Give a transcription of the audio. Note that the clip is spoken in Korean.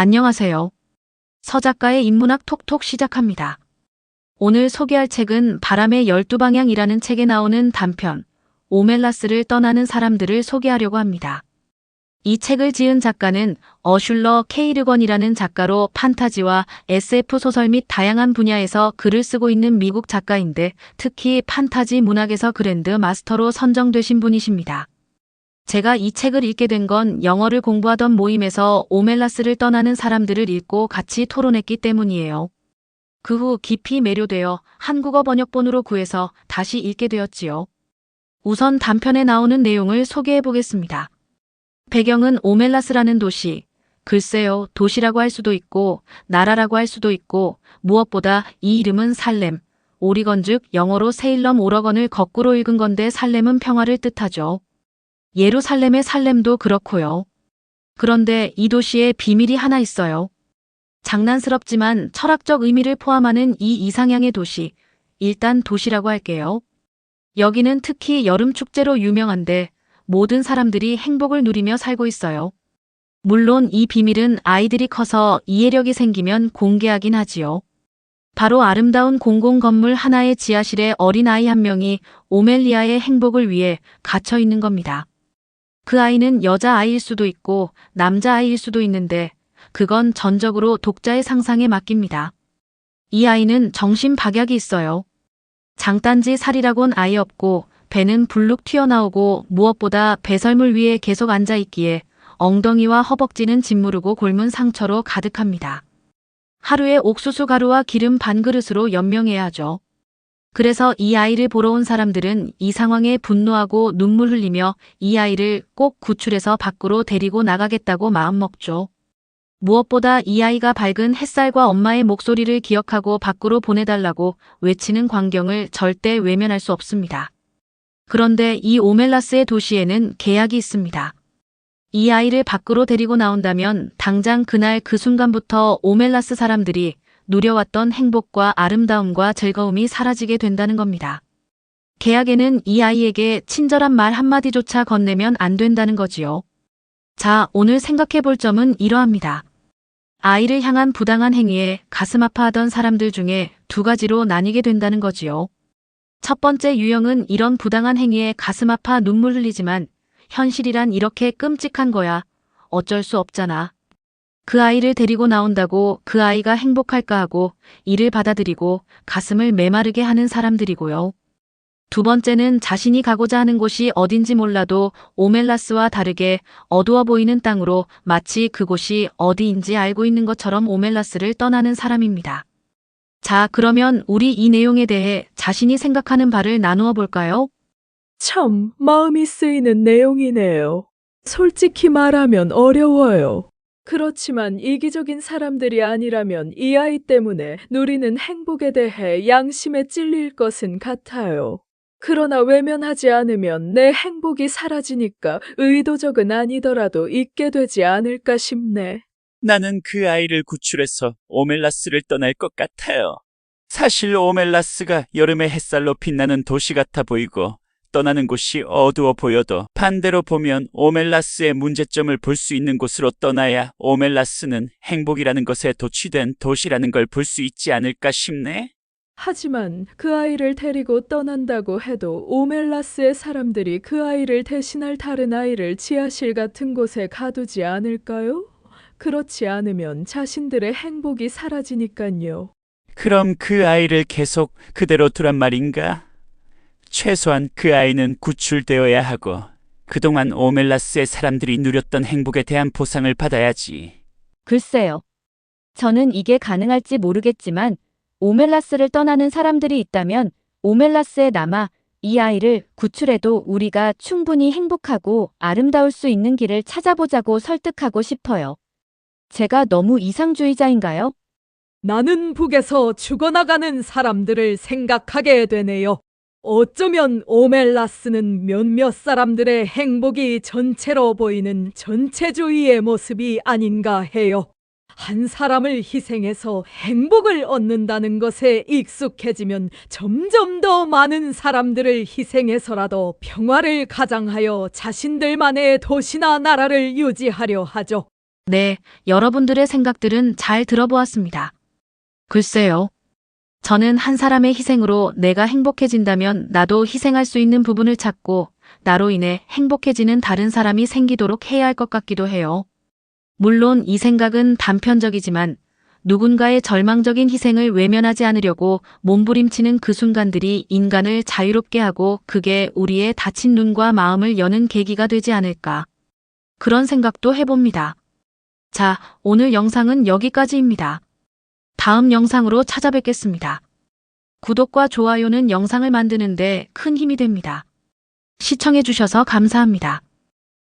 안녕하세요. 서작가의 인문학 톡톡 시작합니다. 오늘 소개할 책은 바람의 12방향이라는 책에 나오는 단편, 오멜라스를 떠나는 사람들을 소개하려고 합니다. 이 책을 지은 작가는 어슐러 케이르건이라는 작가로 판타지와 SF 소설 및 다양한 분야에서 글을 쓰고 있는 미국 작가인데 특히 판타지 문학에서 그랜드 마스터로 선정되신 분이십니다. 제가 이 책을 읽게 된 건 영어를 공부하던 모임에서 오멜라스를 떠나는 사람들을 읽고 같이 토론했기 때문이에요. 그 후 깊이 매료되어 한국어 번역본으로 구해서 다시 읽게 되었지요. 우선 단편에 나오는 내용을 소개해 보겠습니다. 배경은 오멜라스라는 도시. 글쎄요, 도시라고 할 수도 있고 나라라고 할 수도 있고 무엇보다 이 이름은 살렘, 오리건 즉 영어로 세일럼 오러건을 거꾸로 읽은 건데 살렘은 평화를 뜻하죠. 예루살렘의 살렘도 그렇고요. 그런데 이 도시에 비밀이 하나 있어요. 장난스럽지만 철학적 의미를 포함하는 이 이상향의 도시, 일단 도시라고 할게요. 여기는 특히 여름 축제로 유명한데 모든 사람들이 행복을 누리며 살고 있어요. 물론 이 비밀은 아이들이 커서 이해력이 생기면 공개하긴 하지요. 바로 아름다운 공공 건물 하나의 지하실에 어린아이 한 명이 오멜리아의 행복을 위해 갇혀 있는 겁니다. 그 아이는 여자아이일 수도 있고 남자아이일 수도 있는데 그건 전적으로 독자의 상상에 맡깁니다. 이 아이는 정신박약이 있어요. 장단지 살이라곤 아예 없고 배는 불룩 튀어나오고 무엇보다 배설물 위에 계속 앉아있기에 엉덩이와 허벅지는 짓무르고 곪은 상처로 가득합니다. 하루에 옥수수 가루와 기름 반 그릇으로 연명해야 하죠. 그래서 이 아이를 보러 온 사람들은 이 상황에 분노하고 눈물 흘리며 이 아이를 꼭 구출해서 밖으로 데리고 나가겠다고 마음먹죠. 무엇보다 이 아이가 밝은 햇살과 엄마의 목소리를 기억하고 밖으로 보내달라고 외치는 광경을 절대 외면할 수 없습니다. 그런데 이 오멜라스의 도시에는 계약이 있습니다. 이 아이를 밖으로 데리고 나온다면 당장 그날 그 순간부터 오멜라스 사람들이 누려왔던 행복과 아름다움과 즐거움이 사라지게 된다는 겁니다. 계약에는 이 아이에게 친절한 말 한마디조차 건네면 안 된다는 거지요. 자, 오늘 생각해 볼 점은 이러합니다. 아이를 향한 부당한 행위에 가슴 아파하던 사람들 중에 두 가지로 나뉘게 된다는 거지요. 첫 번째 유형은 이런 부당한 행위에 가슴 아파 눈물 흘리지만 현실이란 이렇게 끔찍한 거야. 어쩔 수 없잖아. 그 아이를 데리고 나온다고 그 아이가 행복할까 하고 이를 받아들이고 가슴을 메마르게 하는 사람들이고요. 두 번째는 자신이 가고자 하는 곳이 어딘지 몰라도 오멜라스와 다르게 어두워 보이는 땅으로 마치 그곳이 어디인지 알고 있는 것처럼 오멜라스를 떠나는 사람입니다. 자, 그러면 우리 이 내용에 대해 자신이 생각하는 바를 나누어 볼까요? 참 마음이 쓰이는 내용이네요. 솔직히 말하면 어려워요. 그렇지만 이기적인 사람들이 아니라면 이 아이 때문에 누리는 행복에 대해 양심에 찔릴 것은 같아요. 그러나 외면하지 않으면 내 행복이 사라지니까 의도적은 아니더라도 잊게 되지 않을까 싶네. 나는 그 아이를 구출해서 오멜라스를 떠날 것 같아요. 사실 오멜라스가 여름의 햇살로 빛나는 도시 같아 보이고 떠나는 곳이 어두워 보여도 반대로 보면 오멜라스의 문제점을 볼 수 있는 곳으로 떠나야 오멜라스는 행복이라는 것에 도취된 도시라는 걸 볼 수 있지 않을까 싶네. 하지만 그 아이를 데리고 떠난다고 해도 오멜라스의 사람들이 그 아이를 대신할 다른 아이를 지하실 같은 곳에 가두지 않을까요? 그렇지 않으면 자신들의 행복이 사라지니깐요. 그럼 그 아이를 계속 그대로 두란 말인가? 최소한 그 아이는 구출되어야 하고 그동안 오멜라스의 사람들이 누렸던 행복에 대한 보상을 받아야지. 글쎄요. 저는 이게 가능할지 모르겠지만 오멜라스를 떠나는 사람들이 있다면 오멜라스에 남아 이 아이를 구출해도 우리가 충분히 행복하고 아름다울 수 있는 길을 찾아보자고 설득하고 싶어요. 제가 너무 이상주의자인가요? 나는 북에서 죽어나가는 사람들을 생각하게 되네요. 어쩌면 오멜라스는 몇몇 사람들의 행복이 전체로 보이는 전체주의의 모습이 아닌가 해요. 한 사람을 희생해서 행복을 얻는다는 것에 익숙해지면 점점 더 많은 사람들을 희생해서라도 평화를 가장하여 자신들만의 도시나 나라를 유지하려 하죠. 네, 여러분들의 생각들은 잘 들어보았습니다. 글쎄요. 저는 한 사람의 희생으로 내가 행복해진다면 나도 희생할 수 있는 부분을 찾고 나로 인해 행복해지는 다른 사람이 생기도록 해야 할 것 같기도 해요. 물론 이 생각은 단편적이지만 누군가의 절망적인 희생을 외면하지 않으려고 몸부림치는 그 순간들이 인간을 자유롭게 하고 그게 우리의 닫힌 눈과 마음을 여는 계기가 되지 않을까. 그런 생각도 해봅니다. 자, 오늘 영상은 여기까지입니다. 다음 영상으로 찾아뵙겠습니다. 구독과 좋아요는 영상을 만드는데 큰 힘이 됩니다. 시청해주셔서 감사합니다.